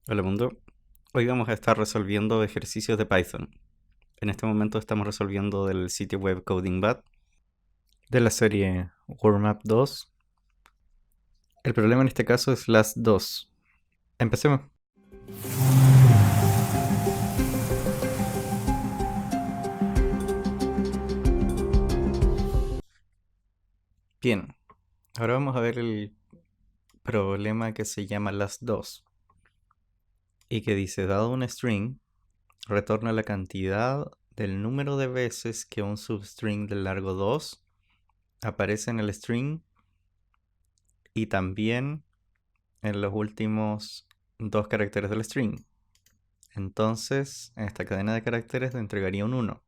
Hola mundo, hoy vamos a estar resolviendo ejercicios de Python. En este momento estamos resolviendo del sitio web CodingBat de la serie WordMap 2. El problema en este caso es las 2. Empecemos. Bien, ahora vamos a ver el problema que se llama las 2 y que dice, dado un string, retorna la cantidad del número de veces que un substring de largo 2 aparece en el string y también en los últimos dos caracteres del string. Entonces, en esta cadena de caracteres le entregaría un 1,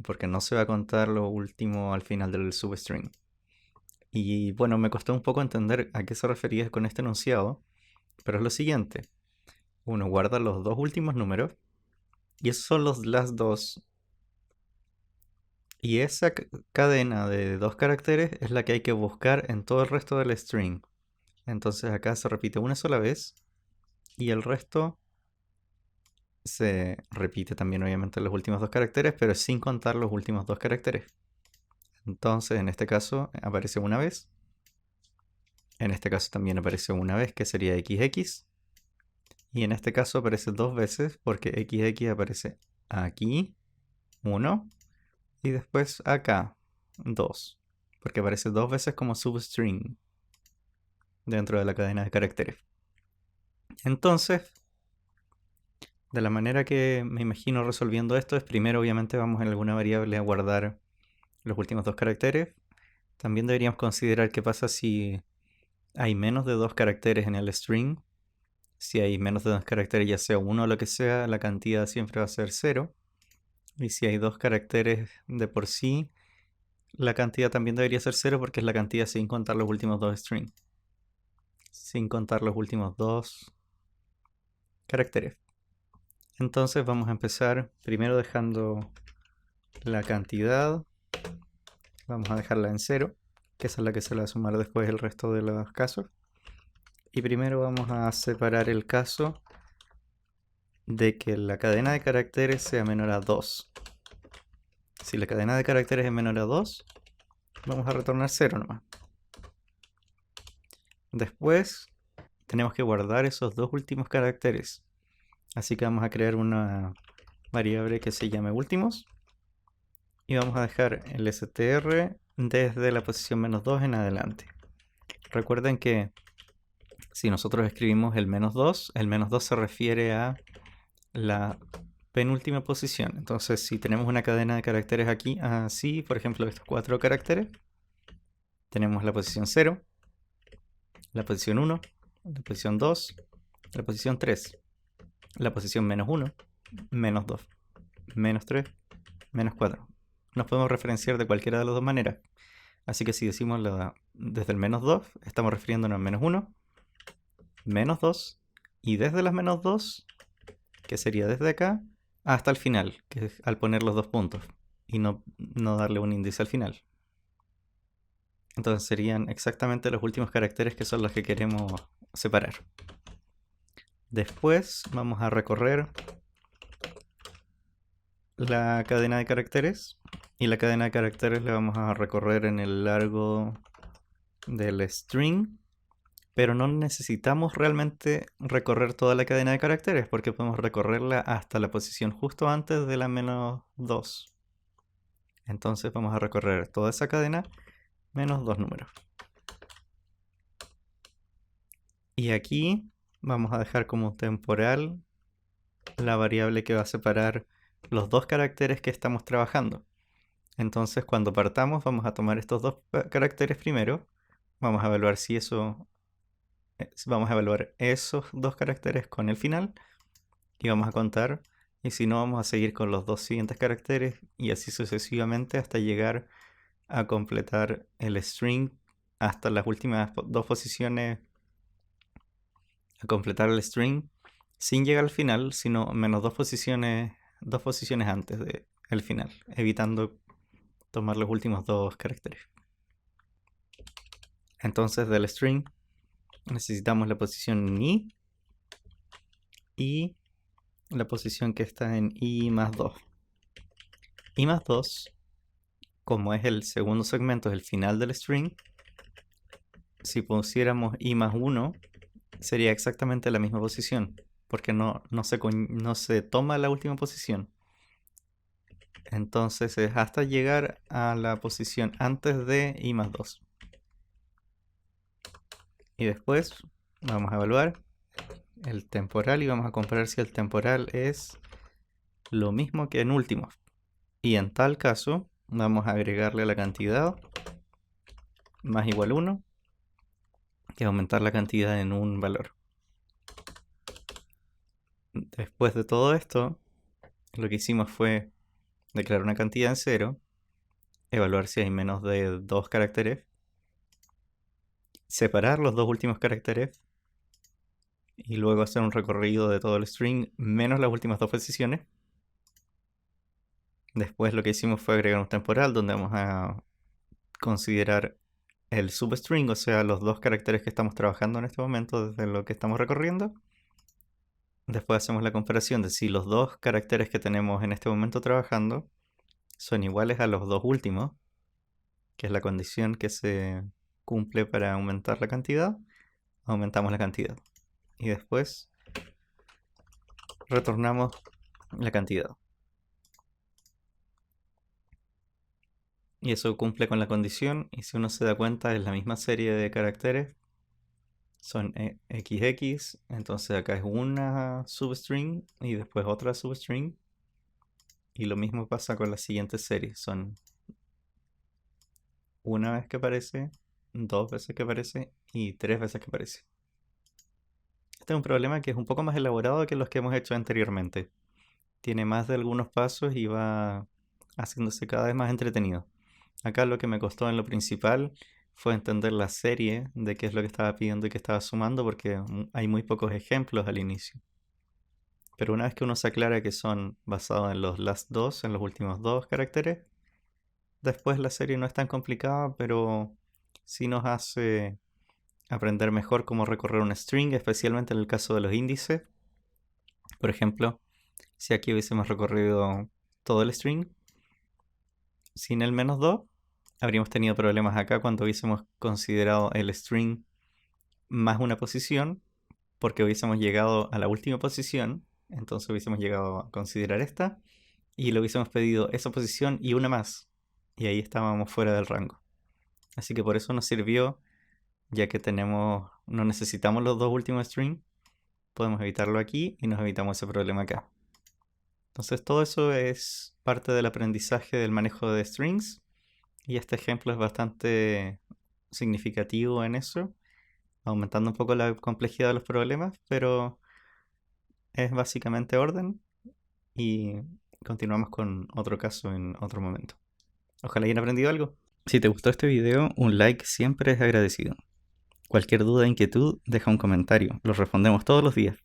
porque no se va a contar lo último al final del substring. Y bueno, me costó un poco entender a qué se refería con este enunciado, pero es lo siguiente. Uno guarda los dos últimos números, y esos son los last dos, y esa cadena de dos caracteres es la que hay que buscar en todo el resto del string. Entonces acá se repite una sola vez, y el resto se repite también obviamente los últimos dos caracteres, pero sin contar los últimos dos caracteres. Entonces en este caso aparece una vez. En este caso también aparece una vez, que sería XX. Y en este caso aparece dos veces porque XX aparece aquí, 1, y después acá, 2. Porque aparece dos veces como substring dentro de la cadena de caracteres. Entonces, de la manera que me imagino resolviendo esto es primero obviamente vamos en alguna variable a guardar los últimos dos caracteres. También deberíamos considerar qué pasa si hay menos de dos caracteres en el string. Si hay menos de dos caracteres, ya sea uno o lo que sea, la cantidad siempre va a ser 0. Y si hay dos caracteres de por sí, la cantidad también debería ser 0 porque es la cantidad sin contar los últimos dos strings. Sin contar los últimos dos caracteres. Entonces vamos a empezar primero dejando la cantidad. Vamos a dejarla en 0, que esa es la que se le va a sumar después el resto de los casos. Y primero vamos a separar el caso de que la cadena de caracteres sea menor a 2. Si la cadena de caracteres es menor a 2, vamos a retornar 0 nomás. Después tenemos que guardar esos dos últimos caracteres. Así que vamos a crear una variable que se llame últimos. Y vamos a dejar el str desde la posición menos 2 en adelante. Recuerden que si nosotros escribimos el menos 2 se refiere a la penúltima posición. Entonces, si tenemos una cadena de caracteres aquí, así, por ejemplo, estos 4 caracteres, tenemos la posición 0, la posición 1, la posición 2, la posición 3, la posición menos 1, menos 2, menos 3, menos 4. Nos podemos referenciar de cualquiera de las dos maneras. Así que si decimos desde el menos 2, estamos refiriéndonos a menos 1, menos 2, y desde las menos 2, que sería desde acá, hasta el final, que es al poner los dos puntos, y no darle un índice al final. Entonces serían exactamente los últimos caracteres que son los que queremos separar. Después vamos a recorrer la cadena de caracteres, y la cadena de caracteres la vamos a recorrer en el largo del string, pero no necesitamos realmente recorrer toda la cadena de caracteres porque podemos recorrerla hasta la posición justo antes de la menos 2. Entonces vamos a recorrer toda esa cadena menos dos números. Y aquí vamos a dejar como temporal la variable que va a separar los dos caracteres que estamos trabajando. Entonces cuando partamos vamos a tomar estos dos caracteres primero. Vamos a evaluar si eso... Vamos a evaluar esos dos caracteres con el final. Y vamos a contar. Y si no, vamos a seguir con los dos siguientes caracteres. Y así sucesivamente hasta llegar a completar el string hasta las últimas dos posiciones. A completar el string sin llegar al final, sino menos dos posiciones antes del final, evitando tomar los últimos dos caracteres. Entonces del string necesitamos la posición ni, y la posición que está en i más 2. I más 2, como es el segundo segmento, es el final del string, si pusiéramos i más 1, sería exactamente la misma posición, porque no se toma la última posición. Entonces es hasta llegar a la posición antes de i más 2. Y después vamos a evaluar el temporal y vamos a comparar si el temporal es lo mismo que en último. Y en tal caso vamos a agregarle la cantidad más igual 1 y aumentar la cantidad en un valor. Después de todo esto, lo que hicimos fue declarar una cantidad en 0, evaluar si hay menos de 2 caracteres, separar los dos últimos caracteres y luego hacer un recorrido de todo el string menos las últimas dos posiciones. Después lo que hicimos fue agregar un temporal donde vamos a considerar el substring, o sea, los dos caracteres que estamos trabajando en este momento desde lo que estamos recorriendo. Después hacemos la comparación de si los dos caracteres que tenemos en este momento trabajando son iguales a los dos últimos, que es la condición que se cumple para aumentar la cantidad, aumentamos la cantidad. Y después retornamos la cantidad. Y eso cumple con la condición, y si uno se da cuenta es la misma serie de caracteres, son XX, entonces acá es una substring y después otra substring. Y lo mismo pasa con la siguiente serie, son una vez que aparece, dos veces que aparece y tres veces que aparece. Este es un problema que es un poco más elaborado que los que hemos hecho anteriormente. Tiene más de algunos pasos y va haciéndose cada vez más entretenido. Acá lo que me costó en lo principal fue entender la serie de qué es lo que estaba pidiendo y qué estaba sumando, porque hay muy pocos ejemplos al inicio. Pero una vez que uno se aclara que son basados en los last 2, en los últimos dos caracteres, después la serie no es tan complicada, pero sí nos hace aprender mejor cómo recorrer un string, especialmente en el caso de los índices. Por ejemplo, si aquí hubiésemos recorrido todo el string sin el menos 2, habríamos tenido problemas acá cuando hubiésemos considerado el string más una posición, porque hubiésemos llegado a la última posición, entonces hubiésemos llegado a considerar esta, y le hubiésemos pedido esa posición y una más, y ahí estábamos fuera del rango. Así que por eso nos sirvió, ya que no necesitamos los dos últimos strings, podemos evitarlo aquí y nos evitamos ese problema acá. Entonces todo eso es parte del aprendizaje del manejo de strings, y este ejemplo es bastante significativo en eso, aumentando un poco la complejidad de los problemas, pero es básicamente orden, y continuamos con otro caso en otro momento. Ojalá hayan aprendido algo. Si te gustó este video, un like siempre es agradecido. Cualquier duda o inquietud, deja un comentario, los respondemos todos los días.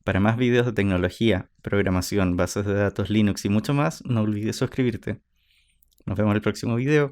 Para más videos de tecnología, programación, bases de datos Linux y mucho más, no olvides suscribirte. Nos vemos en el próximo video.